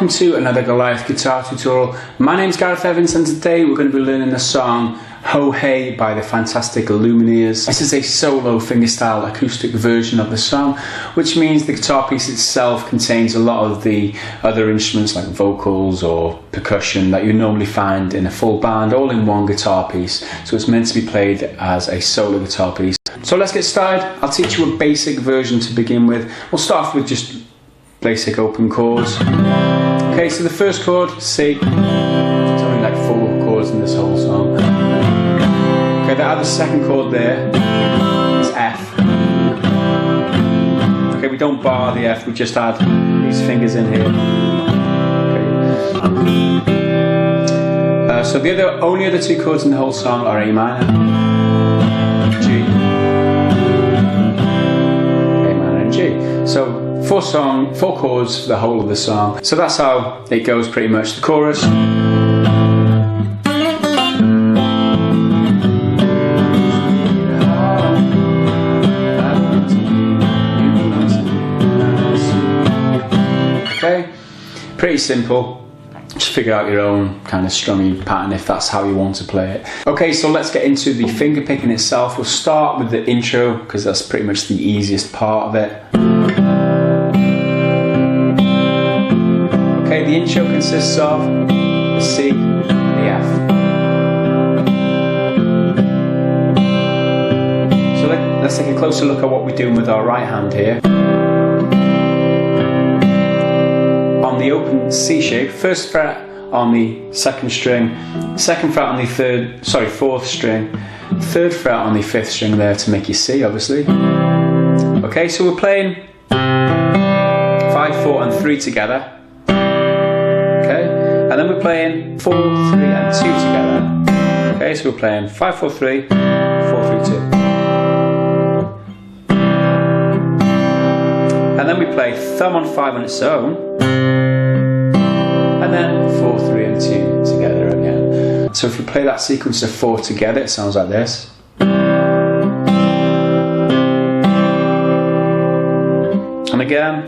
welcome to another Goliath guitar tutorial. My name's Gareth Evans and today we're going to be learning the song Ho Hey by the fantastic Lumineers. This is a solo fingerstyle acoustic version of the song, which means the guitar piece itself contains a lot of the other instruments like vocals or percussion that you normally find in a full band, all in one guitar piece. So it's meant to be played as a solo guitar piece. So let's get started. I'll teach you a basic version to begin with. We'll start off with just basic open chords. Okay, so the first chord, C. There's only like 4 chords in this whole song. Okay, the other second chord there is F. Okay, we don't bar the F, we just add these fingers in here. Okay. So the only other 2 chords in the whole song are A minor, G, A minor and G. So 4 chords for the whole of the song. So that's how it goes pretty much. The chorus. Okay, pretty simple. Just figure out your own kind of strumming pattern if that's how you want to play it. Okay, so let's get into the finger picking itself. We'll start with the intro because that's pretty much the easiest part of it. Okay, the intro consists of the C, the F. So let's take a closer look at what we're doing with our right hand here. On the open C shape, 1st fret on the 2nd string, 2nd fret on the 4th string, 3rd fret on the 5th string there to make you C, obviously. Okay, so we're playing 5, 4 and 3 together. And then we're playing 4, 3 and 2 together. Okay, so we're playing 5, 4, 3, 4, 3, 2. And then we play thumb on 5 on its own. And then 4, 3 and 2 together again. So if we play that sequence of 4 together, it sounds like this. And again.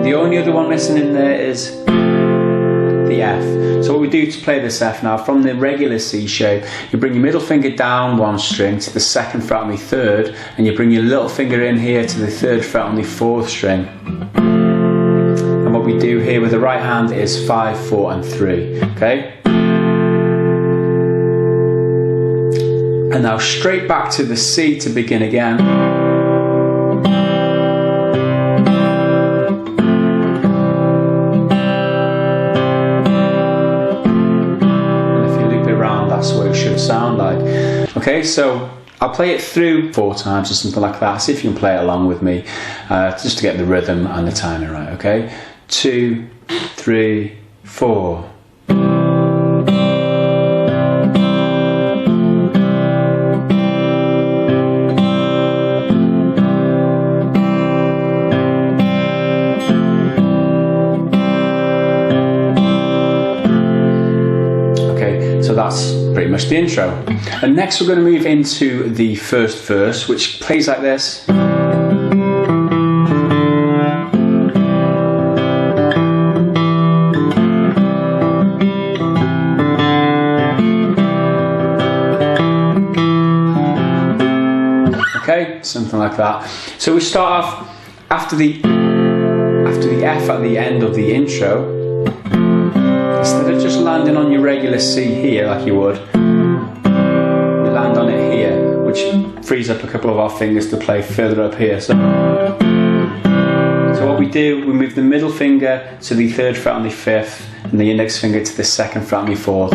The only other one missing in there is the F. So what we do to play this F now, from the regular C shape, you bring your middle finger down 1 string to the 2nd fret on the 3rd, and you bring your little finger in here to the 3rd fret on the 4th string. And what we do here with the right hand is 5, 4 and 3. Okay? And now straight back to the C to begin again. That's what it should sound like. Okay, so I'll play it through 4 times or something like that. See if you can play it along with me, just to get the rhythm and the timing right. Okay, 2, 3, 4. So that's pretty much the intro. And next we're going to move into the first verse, which plays like this. Okay, something like that. So we start off after the F at the end of the intro. Instead of just landing on your regular C here like you would, you land on it here, which frees up a couple of our fingers to play further up here. So what we do, we move the middle finger to the 3rd fret on the 5th and the index finger to the 2nd fret on the 4th.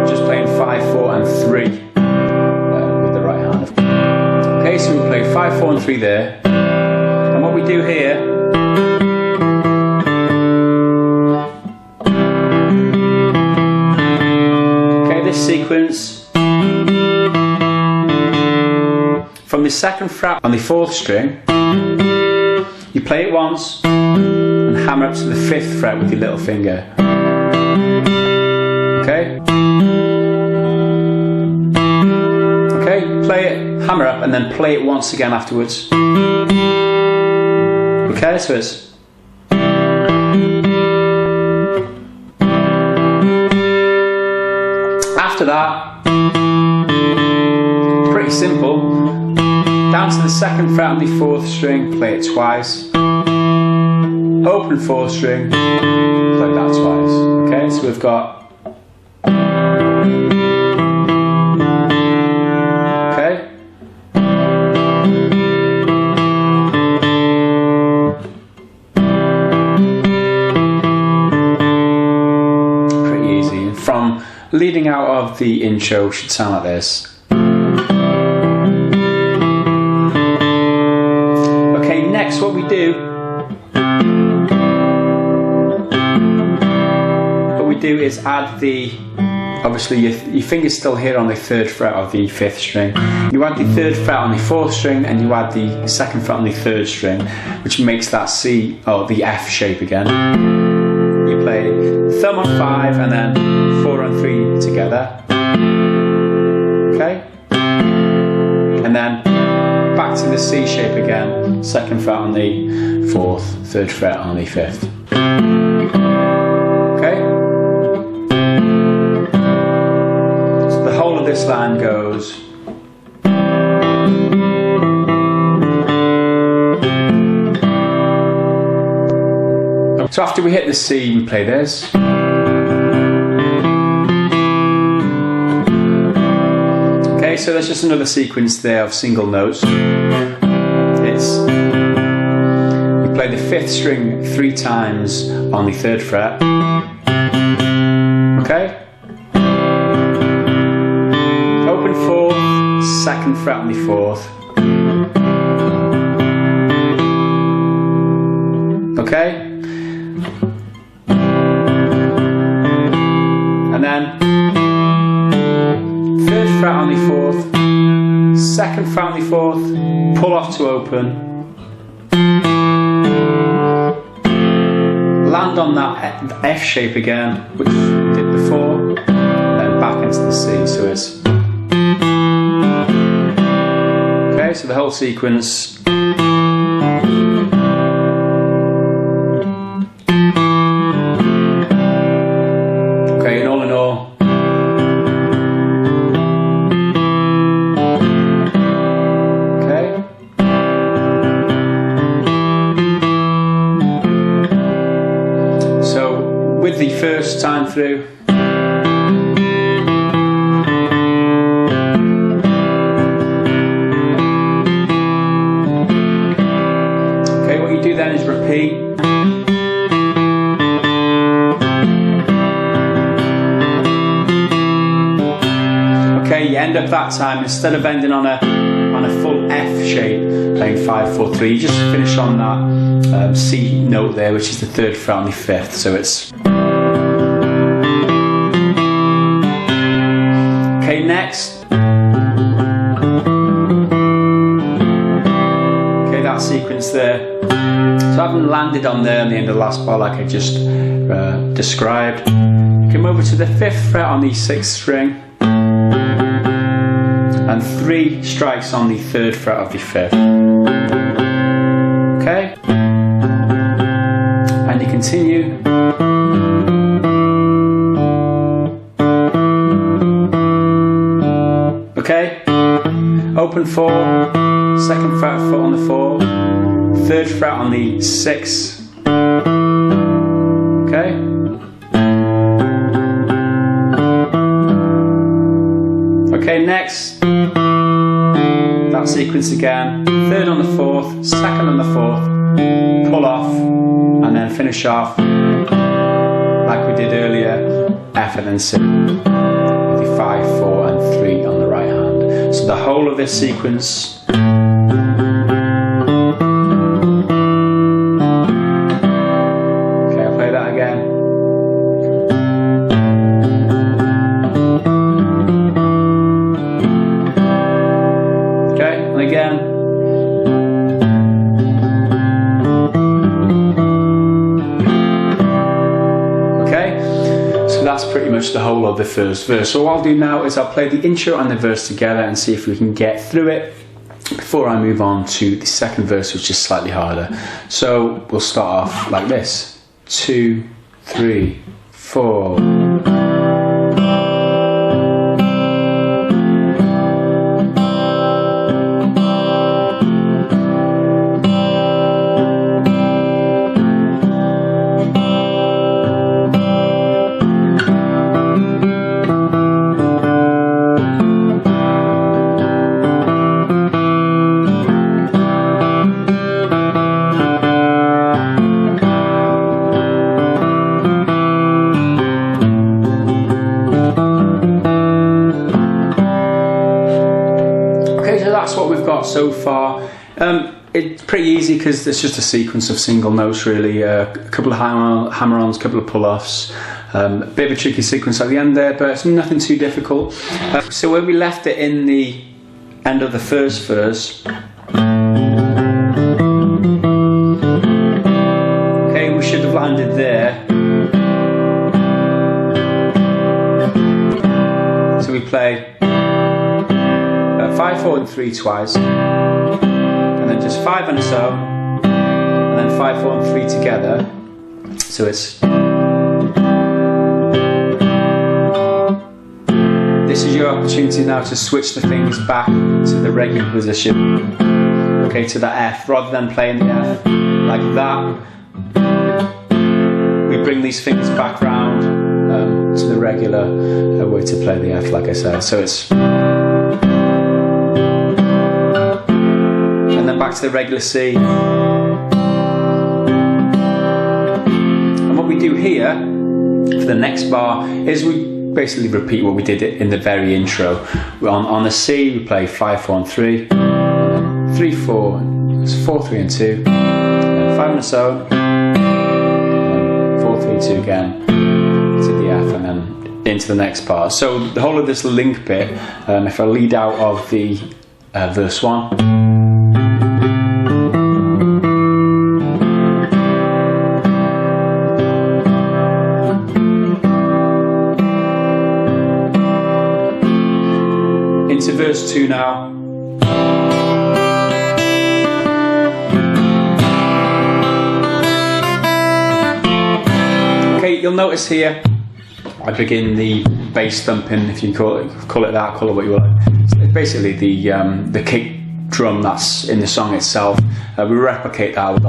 Just playing 5, 4 and 3 with the right hand. Okay, so we play 5, 4 and 3 there. And what we do here, this sequence, from the 2nd fret on the 4th string, you play it once and hammer up to the 5th fret with your little finger. Okay? Okay, play it, hammer up, and then play it once again afterwards. Okay, so it's after that, pretty simple. Down to the 2nd fret on the 4th string, play it twice. Open 4th string, play that twice. Okay, so we've got. Okay. Pretty easy. And from leading out of the intro, should sound like this. Next, what we do is add the, obviously your finger's still here on the 3rd fret of the 5th string. You add the 3rd fret on the 4th string, and you add the 2nd fret on the 3rd string, which makes that C, or the F shape again. You play thumb on 5 and then 4 on 3 together. Okay? And then back to the C shape again, 2nd fret on the 4th, 3rd fret on the 5th. Okay? So the whole of this line goes. So after we hit the C, we play this. Okay, so there's just another sequence there of single notes. It's, you play the 5th string 3 times on the 3rd fret. Okay? Open 4th, 2nd fret on the 4th. Okay? And then 3rd fret on the 4th, 2nd fret on the 4th, pull off to open, land on that F shape again, which we did before, then back into the C, so it's. Okay, so the whole sequence. Okay, and all in all, with the first time through, okay, what you do then is repeat. Okay, you end up that time, instead of ending on a full F shape, playing 5, 4, 3, you just finish on that C note there, which is the 3rd fret on the 5th, so it's. Okay, next. Okay, that sequence there. So I haven't landed on there on the end of the last bar like I just described. Come over to the 5th fret on the 6th string, and 3 strikes on the 3rd fret of the 5th. Okay? And you continue. Okay? Open 4, 2nd fret foot on the 4, 3rd fret on the 6. Okay? Okay, next. That sequence again, 3rd on the 4th, 2nd on the 4th, pull off, and then finish off like we did earlier, F and then C, with the 5, 4 and 3 on the right hand. So the whole of this sequence. Okay, I'll play that again. And again. Okay, so that's pretty much the whole of the first verse. So what I'll do now is I'll play the intro and the verse together and see if we can get through it before I move on to the second verse, which is slightly harder. So we'll start off like this. 2, 3, 4. That's what we've got so far. It's pretty easy because it's just a sequence of single notes really, a couple of hammer-ons, a couple of pull-offs, a bit of a tricky sequence at the end there, but it's nothing too difficult. So where we left it in the end of the first verse, okay, we should have landed there. So we play 5, 4 and 3 twice, and then just 5 on its own, and then 5, 4 and 3 together. So it's, this is your opportunity now to switch the fingers back to the regular position, okay, to the F, rather than playing the F like that. We bring these fingers back round to the regular way to play the F, like I said. So it's, back to the regular C. And what we do here for the next bar is we basically repeat what we did in the very intro. On the C we play 5, 4 and 3, 3, 4, it's 4, 3 and 2, and 5 on its own, 4, 3, 2 again to the F, and then into the next part. So the whole of this link bit, if I lead out of the verse 1, into verse 2 now. Okay, you'll notice here I begin the bass thumping, if you call it that, call it what you like. It's basically the kick drum that's in the song itself. We replicate that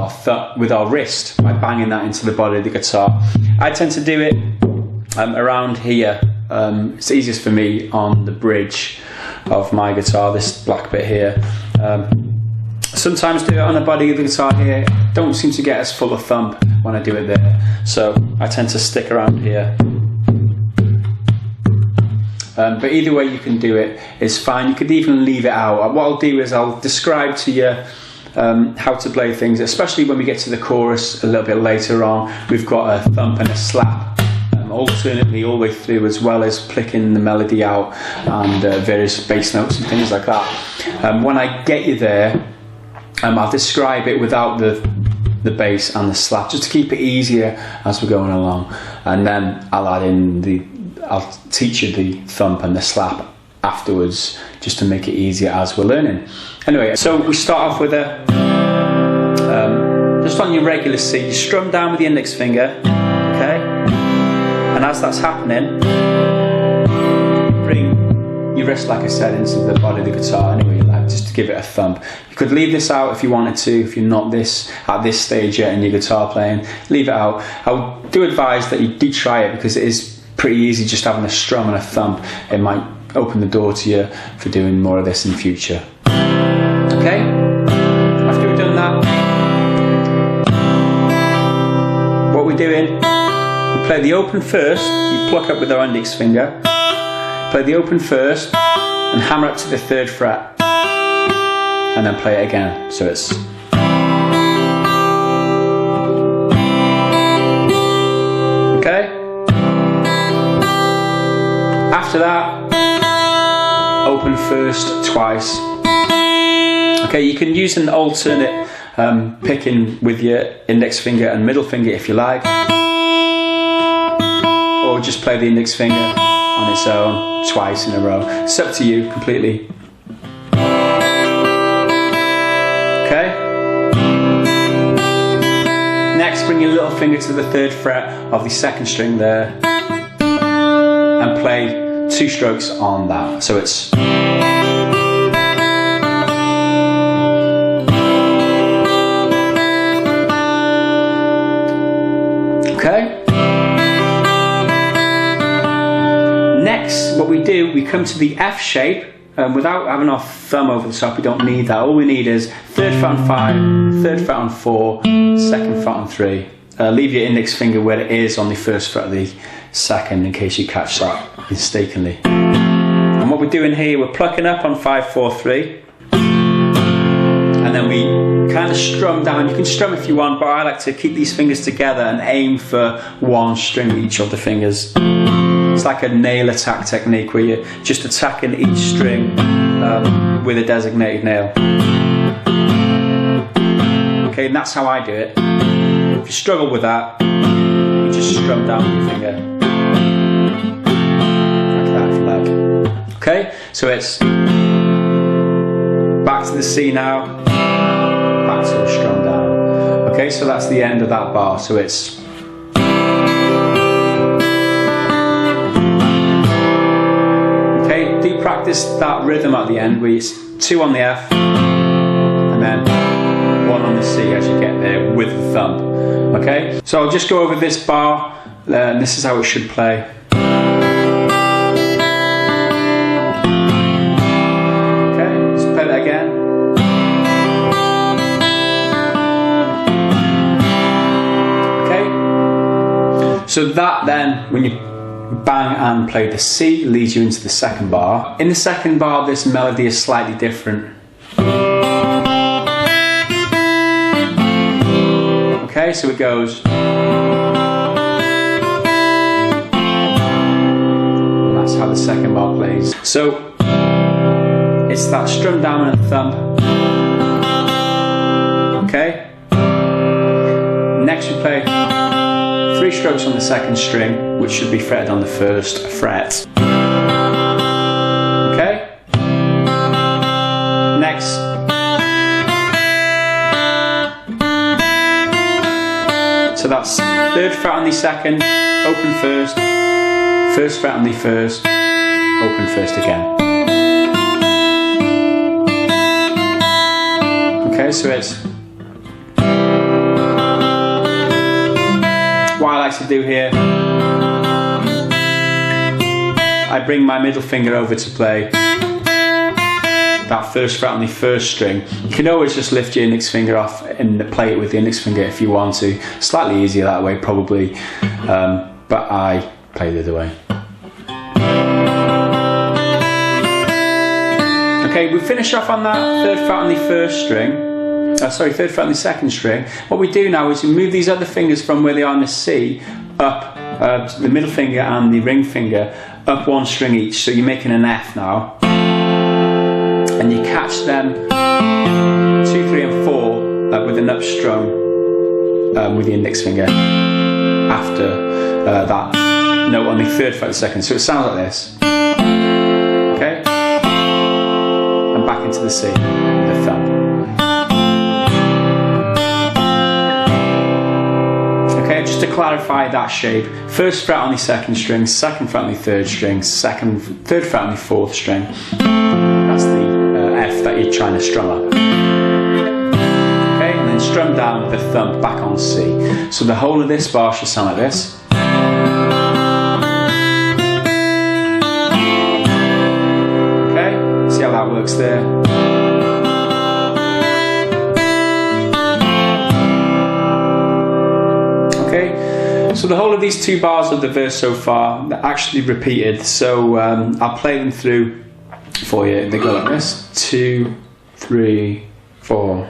with our wrist by banging that into the body of the guitar. I tend to do it around here. It's easiest for me on the bridge of my guitar, this black bit here. Sometimes do it on the body of the guitar here. Don't seem to get as full a thump when I do it there, so I tend to stick around here. But either way you can do it is fine. You could even leave it out. What I'll do is I'll describe to you how to play things, especially when we get to the chorus a little bit later on. We've got a thump and a slap alternately all the way through, as well as picking the melody out and various bass notes and things like that. When I get you there, I'll describe it without the bass and the slap, just to keep it easier as we're going along, and then I'll teach you the thump and the slap afterwards, just to make it easier as we're learning. Anyway, so we start off with a just on your regular C, you strum down with the index finger, okay? And as that's happening, bring your wrist, like I said, into the body of the guitar anyway, like, just to give it a thump. You could leave this out if you wanted to, if you're not at this stage yet in your guitar playing, leave it out. I do advise that you do try it, because it is pretty easy just having a strum and a thump. It might open the door to you for doing more of this in future. Okay? After we've done that, what we're doing, we play the open first, you pluck up with our index finger, play the open first, and hammer up to the 3rd fret, and then play it again. So it's... Okay? After that, open first twice. Okay, you can use an alternate picking with your index finger and middle finger if you like, or just play the index finger on its own twice in a row. It's up to you completely. little finger to the 3rd fret of the 2nd string there and play 2 strokes on that. So it's okay. Next, what we do, we come to the F shape, and without having our thumb over the top, we don't need that. All we need is 3rd fret on 5, 3rd fret on 4, 2nd fret on 3. Leave your index finger where it is on the 1st fret of the 2nd in case you catch that mistakenly. And what we're doing here, we're plucking up on 5, 4, 3. And then we kind of strum down. You can strum if you want, but I like to keep these fingers together and aim for 1 string each of the fingers. It's like a nail attack technique where you're just attacking each string with a designated nail. Okay, and that's how I do it. If you struggle with that, you just strum down with your finger. Like that if you like. Okay, so it's back to the C now, back to a strum down. Okay, so that's the end of that bar. So it's do practice that rhythm at the end where it's 2 on the F and then 1 on the C as you get there with the thumb. Okay, so I'll just go over this bar and this is how it should play. Okay, let's play that again. Okay, so that then, when you bang and play the C, leads you into the 2nd bar. In the 2nd bar, this melody is slightly different. Okay, so it goes. And that's how the 2nd bar plays. So it's that strum dominant thumb. Okay. Next we play 3 strokes on the 2nd string, which should be fretted on the 1st fret. Okay? Next. So that's 3rd fret on the 2nd, open 1st, 1st fret on the 1st, open 1st again. Okay, so it's what I like to do here, I bring my middle finger over to play that 1st fret on the 1st string. You can always just lift your index finger off and play it with the index finger if you want to. Slightly easier that way probably, but I play the other way. Okay, we finish off on that 3rd fret on the 1st string. 3rd fret on the 2nd string. What we do now is we move these other fingers from where they are in the C up, the middle finger and the ring finger, up 1 string each, so you're making an F now. And you catch them 2, 3 and 4 with an up strum with the index finger after that note on the 3rd fret of the 2nd. So it sounds like this. Okay? And back into the C, the thumb. Okay, just to clarify that shape, 1st fret on the 2nd string, 2nd fret on the 3rd string, 3rd fret on the 4th string. That's the F that you're trying to strum up. Okay, and then strum down with the thumb back on C. So the whole of this bar should sound like this. Okay, see how that works there. Okay, so the whole of these 2 bars of the verse so far, they're actually repeated, so I'll play them through for you. They go like this: 2, 3, 4.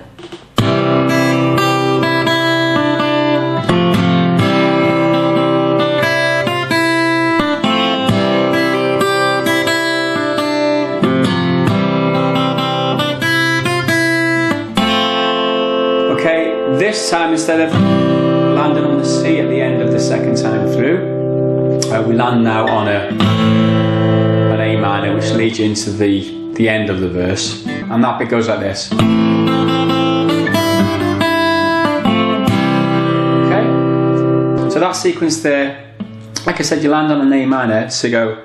Okay, this time instead of landing on the C at the end of the 2nd time through, we land now on an A minor, which leads you into the end of the verse, and that bit goes like this. Okay, that sequence there, like I said, you land on an A minor, so go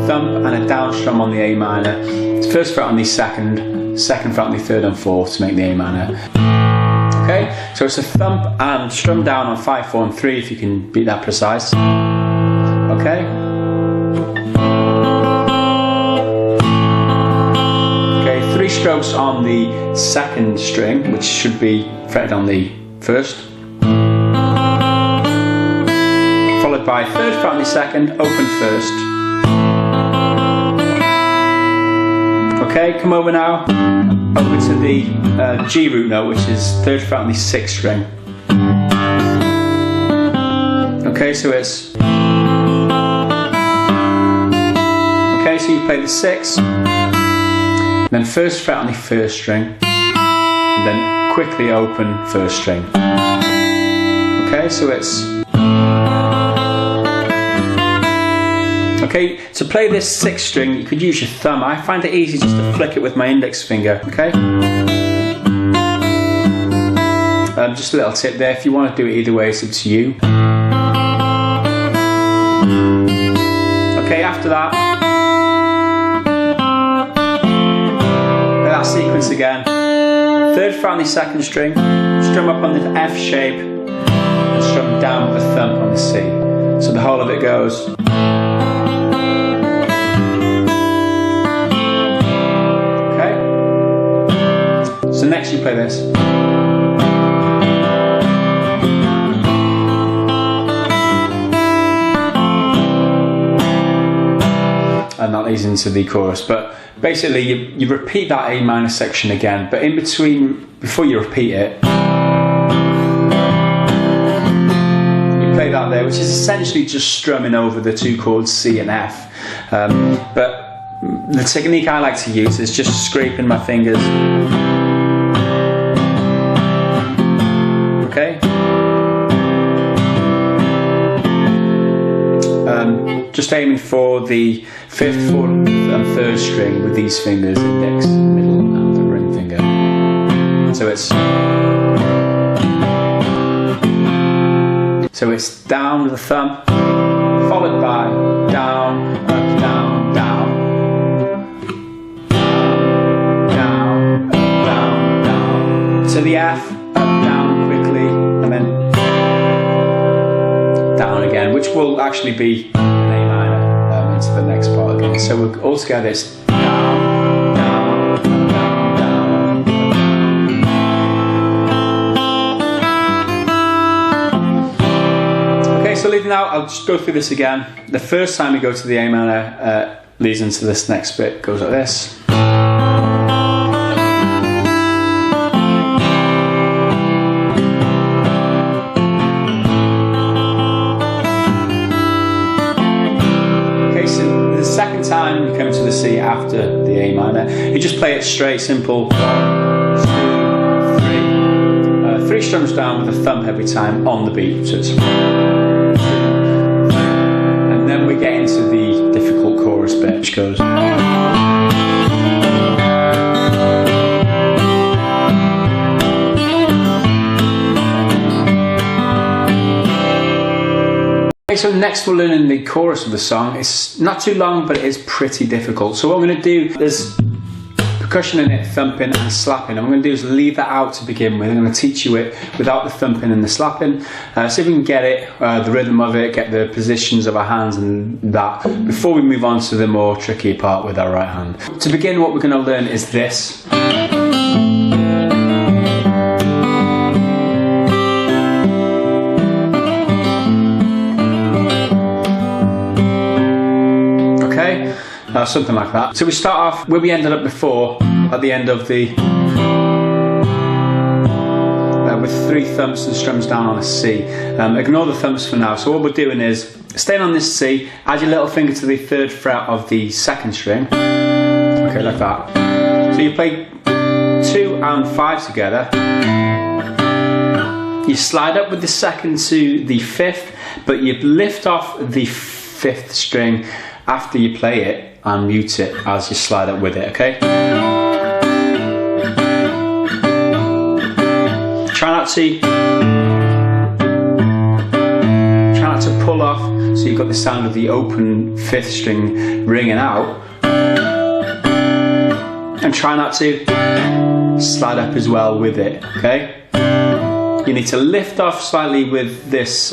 thump and a down strum on the A minor. It's first fret on the second fret on the third and fourth to make the A minor. Okay, so it's a thump and strum down on 5, 4 and 3 if you can be that precise. Okay. Okay, 3 strokes on the second string, which should be fretted on the first. Followed by third fret on the second, open first. Okay, come over now, over to the G root note, which is third fret on the sixth string. Okay, so it's... Okay, so you play the 6, then first fret on the first string, and then quickly open first string. Okay, so it's... Okay, to play this 6th string, you could use your thumb. I find it easy just to flick it with my index finger, okay? Just a little tip there, if you want to do it either way, it's up to you. Okay, after that, that sequence again. Third fret on the second string, strum up on the F shape, and strum down with the thump on the C. So the whole of it goes... So next you play this. And that leads into the chorus. But basically you repeat that A minor section again, but in between, before you repeat it, you play that there, which is essentially just strumming over the 2 chords C and F. But the technique I like to use is just scraping my fingers. Okay. Just aiming for the 5th, 4th and 3rd string with these fingers, index, middle and the ring finger. So it's down with the thumb, followed by down, up, down, down. Down, up, down, down. To the F, up, down quickly, and then down again, which will actually be an A minor into the next part again. So we're all together, it's down, down, down, down, down. Okay, so leading out, I'll just go through this again. The first time we go to the A minor leads into this next bit, goes like this. Second time you come to the C after the A minor, you just play it straight, simple. 1, 2, 3. 3 strums down with a thump every time on the beat. So it's 1, 2, 3. And then we get into the difficult chorus bit, which goes. So next we're learning the chorus of the song. It's not too long, but it is pretty difficult. So what I'm going to do, there's percussion in it, thumping and slapping. And what I'm going to do is leave that out to begin with. I'm going to teach you it without the thumping and the slapping. See if we can get it, the rhythm of it, get the positions of our hands and that, before we move on to the more tricky part with our right hand. To begin, what we're going to learn is this. Something like that. So we start off where we ended up before, at the end of the with 3 thumps and strums down on a C. Ignore the thumps for now. So what we're doing is staying on this C, add your little finger to the 3rd fret of the 2nd string. Okay, like that. So you play 2 and 5 together. You slide up with the 2nd to the 5th, but you lift off the 5th string after you play it and mute it as you slide up with it, okay? Try not to you've got the sound of the open 5th string ringing out. And try not to slide up as well with it, okay? You need to lift off slightly with this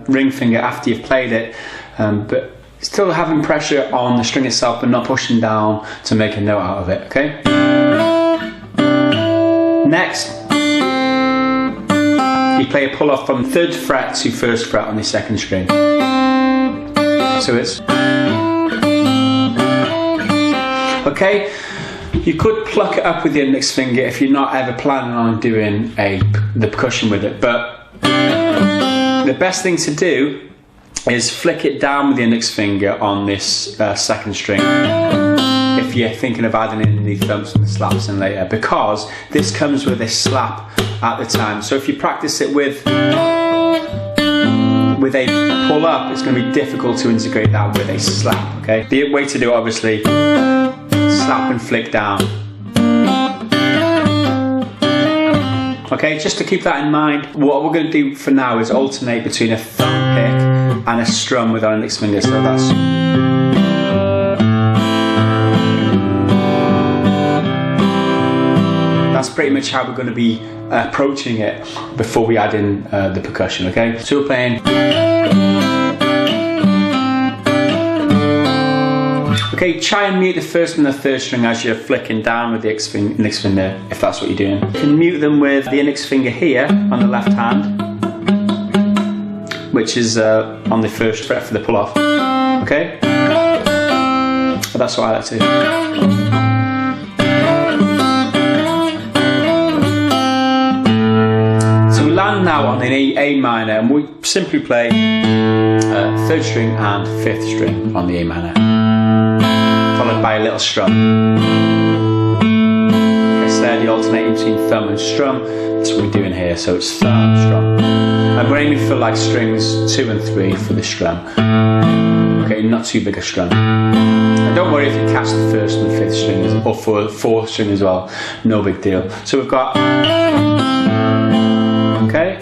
ring finger after you've played it, but still having pressure on the string itself but not pushing down to make a note out of it, okay? Next, you play a pull off from 3rd fret to 1st fret on the 2nd string. So it's... Okay? You could pluck it up with the index finger if you're not ever planning on doing the percussion with it, but the best thing to do is flick it down with the index finger on this 2nd string if you're thinking of adding in the thumps and the slaps in later, because this comes with a slap at the time. So if you practice it with a pull up, it's going to be difficult to integrate that with a slap, okay? The way to do it, obviously, slap and flick down. Okay, just to keep that in mind, what we're going to do for now is alternate between a thumb pick and a strum with our index finger. So that's pretty much how we're going to be approaching it before we add in the percussion, okay? So we're playing. Okay, try and mute the 1st and the 3rd string as you're flicking down with the index finger, if that's what you're doing. You can mute them with the index finger here on the left hand, which is on the 1st fret for the pull off. Okay? But that's what I like to do. So we land now on an A minor, and we simply play 3rd string and 5th string on the A minor, followed by a little strum. Like I said, you're alternating between thumb and strum. That's what we're doing here. So it's thumb, strum. And we're aiming for like strings 2 and 3 for the strum. Okay, not too big a strum. And don't worry if you catch the 1st and 5th strings, or for 4th string as well. No big deal. So we've got. Okay.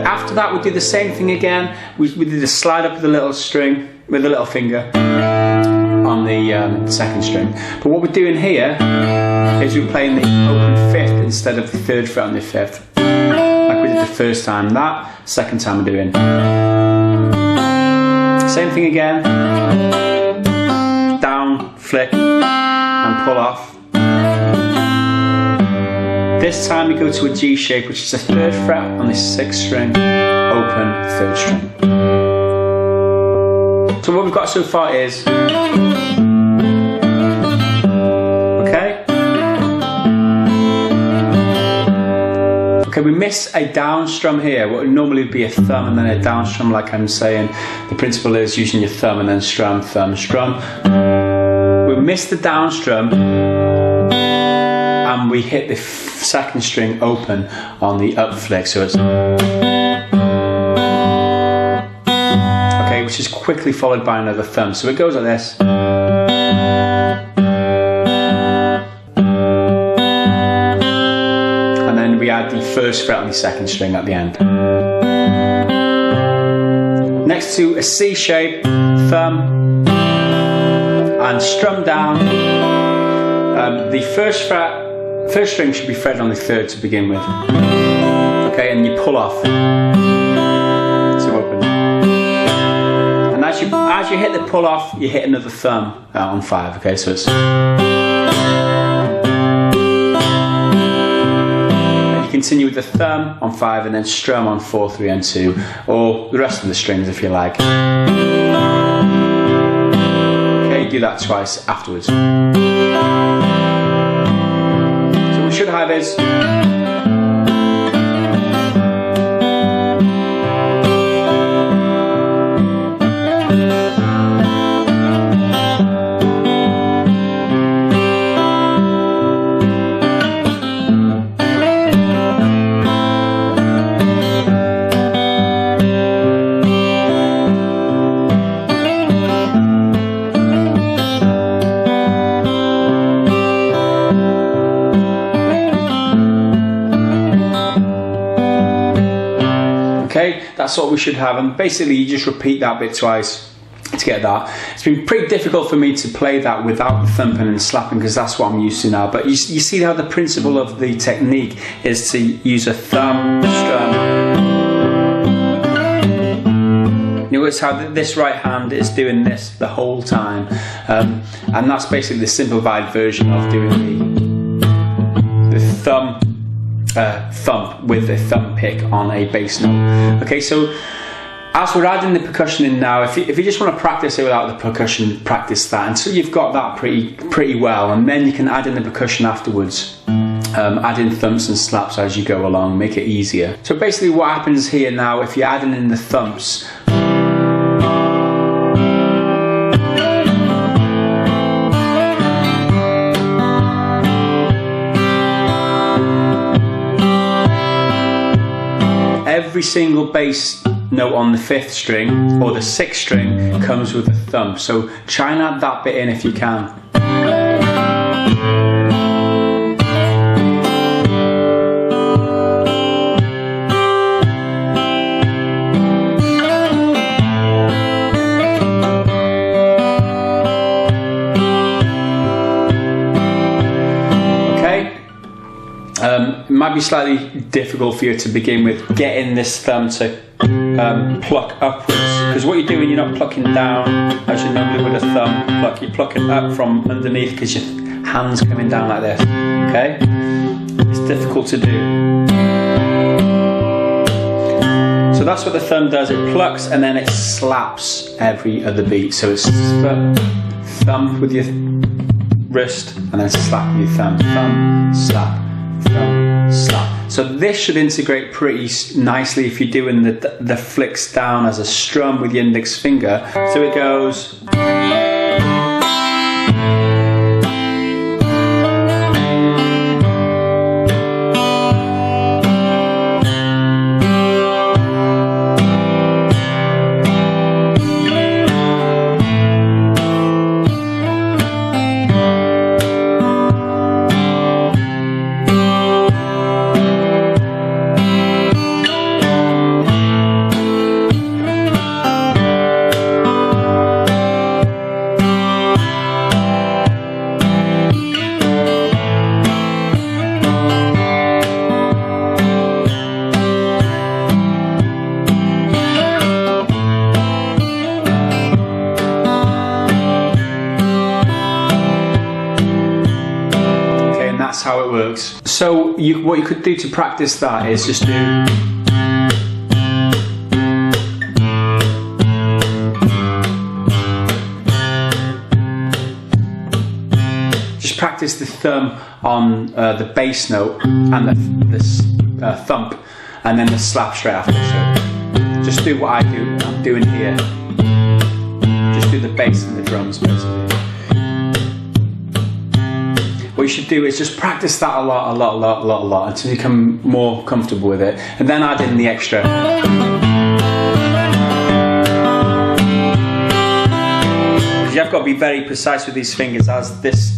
After that, we do the same thing again. We did a slide up with a little string, with a little finger on the 2nd string. But what we're doing here is we're playing the open 5th instead of the 3rd fret on the 5th, like we did the first time. That 2nd time we're doing. Same thing again. Down, flick, and pull off. This time we go to a G shape, which is the 3rd fret on the 6th string, open 3rd string. So what we've got so far is, okay? Okay, we miss a down strum here. What would normally be a thumb and then a down strum, like I'm saying. The principle is using your thumb and then strum, thumb, strum. We missed the down strum, and we hit the 2nd string open on the up flick, so it's okay, which is quickly followed by another thumb. So it goes like this. And then we add the 1st fret on the 2nd string at the end. Next to a C shape, thumb and strum down. The 1st fret, 1st string should be fretted on the 3rd to begin with. Okay, and you pull off to open. And as you hit the pull off, you hit another thumb on 5. Okay, so it's. And you continue with the thumb on 5 and then strum on 4, 3, and 2, or the rest of the strings if you like. Okay, do that twice afterwards. Should have is that's what we should have. And basically you just repeat that bit twice to get that. It's been pretty difficult for me to play that without the thumping and slapping, because that's what I'm used to now. But you see how the principle of the technique is to use a thumb strum. Notice how this right hand is doing this the whole time, and that's basically the simplified version of doing the thump with the thumb pick on a bass note. Okay, so as we're adding the percussion in now, if you just want to practice it without the percussion, practice that until you've got that pretty well, and then you can add in the percussion afterwards. Add in thumps and slaps as you go along, make it easier. So basically what happens here now, if you're adding in the thumps, every single bass note on the 5th string or the 6th string comes with a thump. So try and add that bit in if you can. It might be slightly difficult for you to begin with getting this thumb to pluck upwards, because what you're doing, you're not plucking down as you normally would a thumb pluck. You're plucking up from underneath because your hand's coming down like this. Okay, it's difficult to do. So that's what the thumb does. It plucks and then it slaps every other beat. So it's thumb with your wrist and then slap with your thumb. Thumb, slap, thumb, slap. So this should integrate pretty nicely if you're doing the flicks down as a strum with your index finger. So it goes. That's how it works. So what you could do to practice that is just do practice the thumb on the bass note and the thump, and then the slap straight after. So just do what I'm doing here. Just do the bass and the drums basically. What you should do is just practice that a lot until you become more comfortable with it, and then add in the extra. You've got to be very precise with these fingers, as this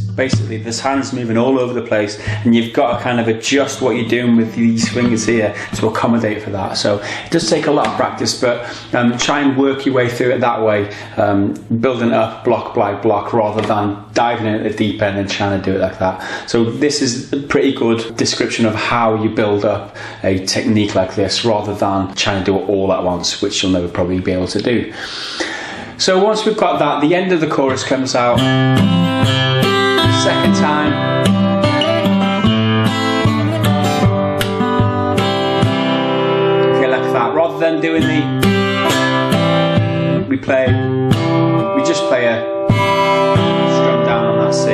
hand's moving all over the place, and you've got to kind of adjust what you're doing with these fingers here to accommodate for that. So it does take a lot of practice, but try and work your way through it that way, building up block by block rather than diving in at the deep end and trying to do it like that. So this is a pretty good description of how you build up a technique like this rather than trying to do it all at once, which you'll never probably be able to do. So once we've got that, the end of the chorus comes out. Second time. Okay, like that. Rather than doing we just play a strum down on that C.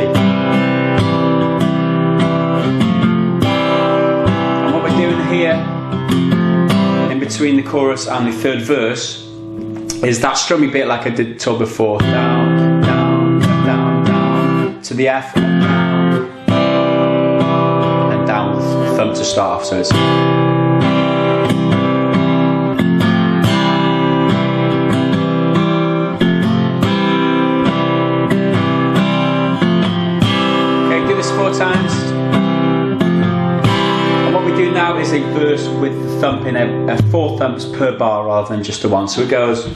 And what we're doing here, in between the chorus and the third verse, is that strummy bit like I did till before. Down, down, down, down, to the F, and down with the thumb to start off. So it's. Okay, do this 4 times. And what we do now is a verse with the thumping, 4 thumps per bar rather than just a 1. So it goes.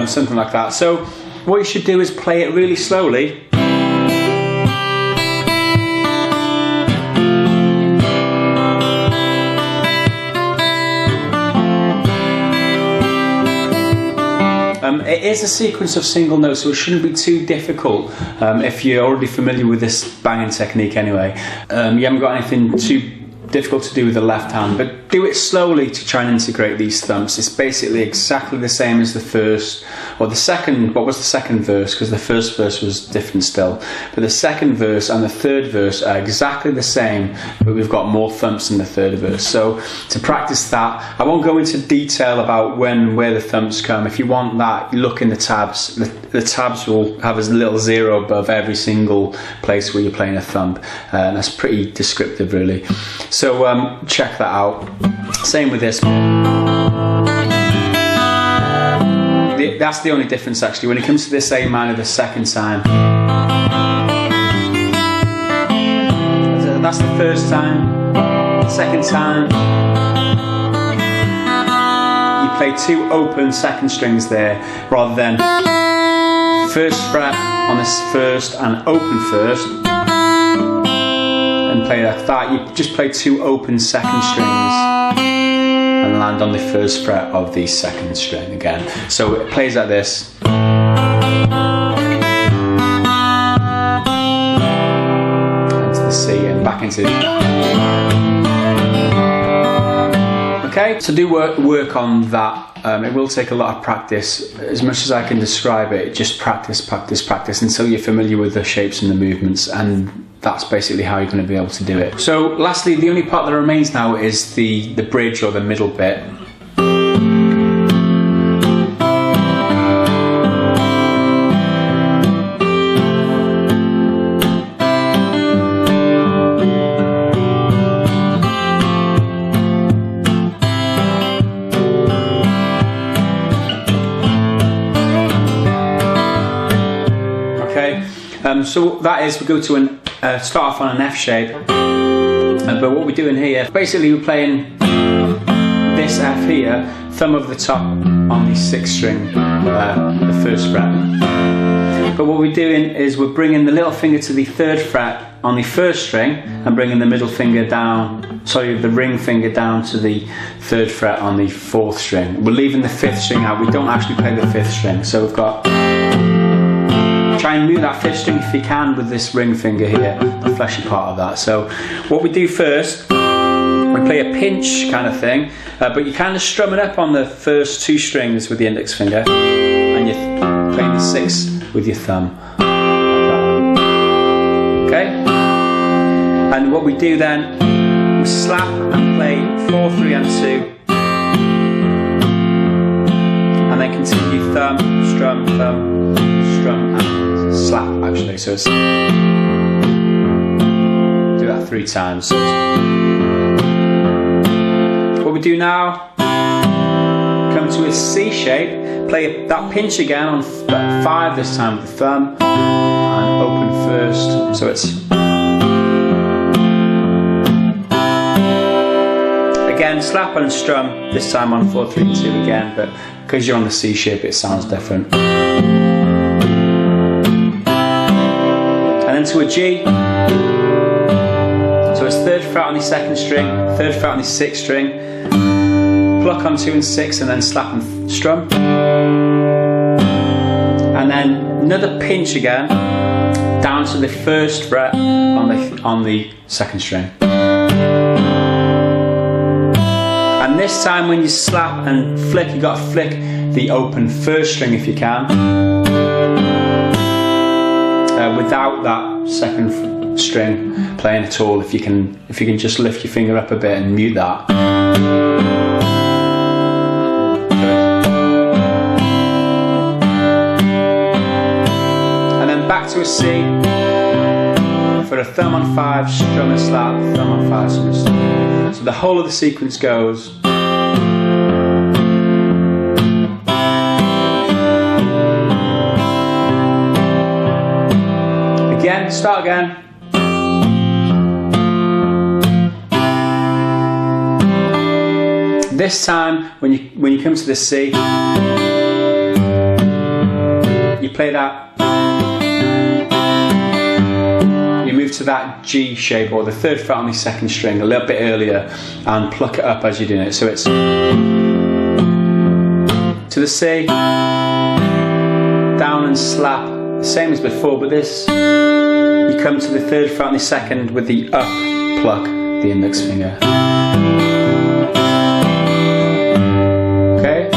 Something like that. So what you should do is play it really slowly. It is a sequence of single notes, so it shouldn't be too difficult if you're already familiar with this banging technique anyway. You haven't got anything too difficult to do with the left hand, but do it slowly to try and integrate these thumps. It's basically exactly the same as the first, or the second, what was the second verse, because the first verse was different still, but the second verse and the third verse are exactly the same, but we've got more thumps in the third verse. So to practice that, I won't go into detail about where the thumps come. If you want that, look in the tabs. The tabs will have a little 0 above every single place where you're playing a thump, and that's pretty descriptive really. So check that out. Same with this. That's the only difference actually. When it comes to this A minor the second time, that's the first time. Second time, you play 2 open second strings there, rather than first fret on this first and open first, and play like that. You just play 2 open second strings and land on the first fret of the second string again. So it plays like this. Into the C and back into the... Okay, so do work on that. It will take a lot of practice. As much as I can describe it, just practice, practice, practice until you're familiar with the shapes and the movements, and that's basically how you're going to be able to do it. So lastly, the only part that remains now is the bridge, or the middle bit. So that is, we go to start off on an F shape, but what we're doing here, basically we're playing this F here, thumb over the top on the 6th string, the first fret. But what we're doing is we're bringing the little finger to the 3rd fret on the 1st string and bringing the middle finger down, sorry, the ring finger down to the 3rd fret on the 4th string. We're leaving the 5th string out, we don't actually play the 5th string, so we've got... Try and move that 5th string if you can with this ring finger here, the fleshy part of that. So what we do first, we play a pinch kind of thing, but you kind of strum it up on the first 2 strings with the index finger, and you're playing the 6th with your thumb. Okay? And what we do then, we slap and play 4, 3 and 2, and then continue thumb, strum, strum, and slap actually, so it's, do that 3 times. So what we do now, come to a C shape, play that pinch again on 5 this time with the thumb, and open first, so it's again slap and strum, this time on 4, 3, 2 again, but because you're on the C shape it sounds different. And then to a G, so it's 3rd fret on the 2nd string, 3rd fret on the 6th string, pluck on 2 and 6 and then slap and strum, and then another pinch again down to the 1st fret on the 2nd string. And this time when you slap and flick, you got to flick the open 1st string if you can, without that 2nd string playing at all. If you can just lift your finger up a bit and mute that. And then back to a C for a thumb on 5, strum and slap, thumb on 5, strum and slap. So the whole of the sequence goes. Again, start again. This time, when you come to the C, you play that. You move to that G shape or the 3rd fret on the 2nd string a little bit earlier and pluck it up as you're doing it. So it's to the C, down and slap, same as before, but this, you come to the 3rd fret on the 2nd with the up pluck, the index finger. Okay?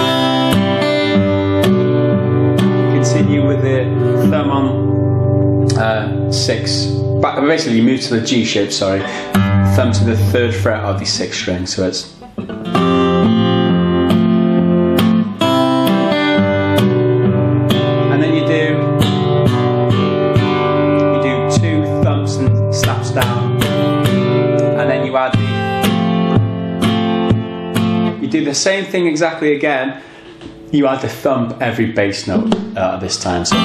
Continue with the thumb on 6. Basically, you move to the G shape, sorry. Thumb to the 3rd fret of the 6th string, so it's. And then you do 2 thumps and slaps down, and then you add you do the same thing exactly again. You add the thump every bass note this time. So.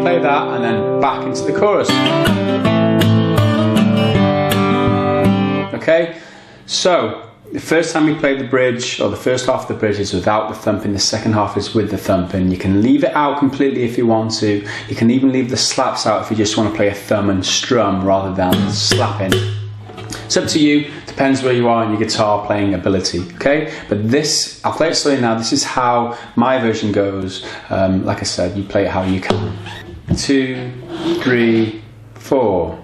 Play that and then back into the chorus. Okay, so the first time you play the bridge, or the first half of the bridge, is without the thumping, the second half is with the thumping. You can leave it out completely if you want to. You can even leave the slaps out if you just want to play a thumb and strum rather than slapping. It's up to you, depends where you are in your guitar playing ability, okay? But this, I'll play it slowly now, this is how my version goes. Like I said, you play it how you can. 2, 3, 4.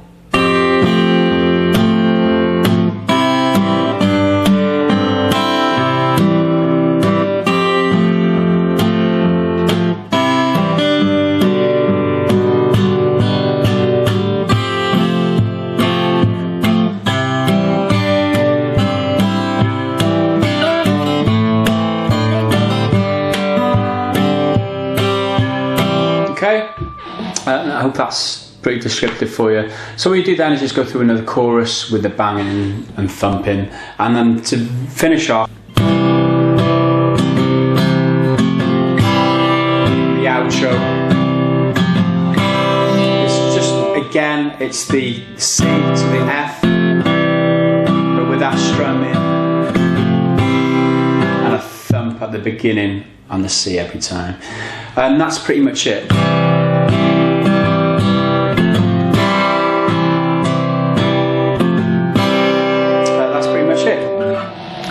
Okay. I hope that's pretty descriptive for you. So what you do then is just go through another chorus with the banging and thumping, and then to finish off, the outro. It's just, again, it's the C to the F, but with that strumming and a thump at the beginning on the C every time. And that's pretty much it.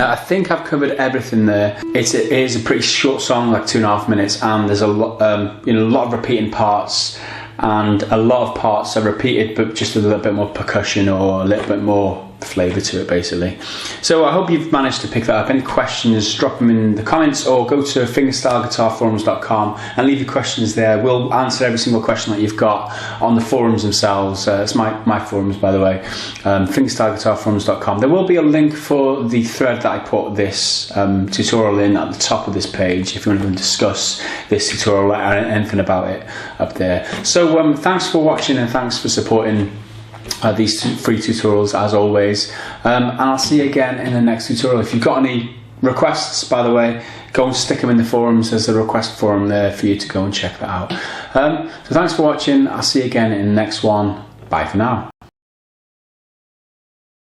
I think I've covered everything there. It is a pretty short song, like 2.5 minutes, and there's a lot of repeating parts, and a lot of parts are repeated, but just with a little bit more percussion or a little bit more flavour to it, basically. So I hope you've managed to pick that up. Any questions, drop them in the comments, or go to fingerstyleguitarforums.com and leave your questions there. We'll answer every single question that you've got on the forums themselves. It's my forums, by the way, fingerstyleguitarforums.com. There will be a link for the thread that I put this tutorial in at the top of this page if you want to discuss this tutorial or anything about it up there. So thanks for watching, and thanks for supporting these free tutorials as always, and I'll see you again in the next tutorial. If you've got any requests, by the way, go and stick them in the forums. There's a request forum there for you to go and check that out. So thanks for watching. I'll see you again in the next one. Bye for now.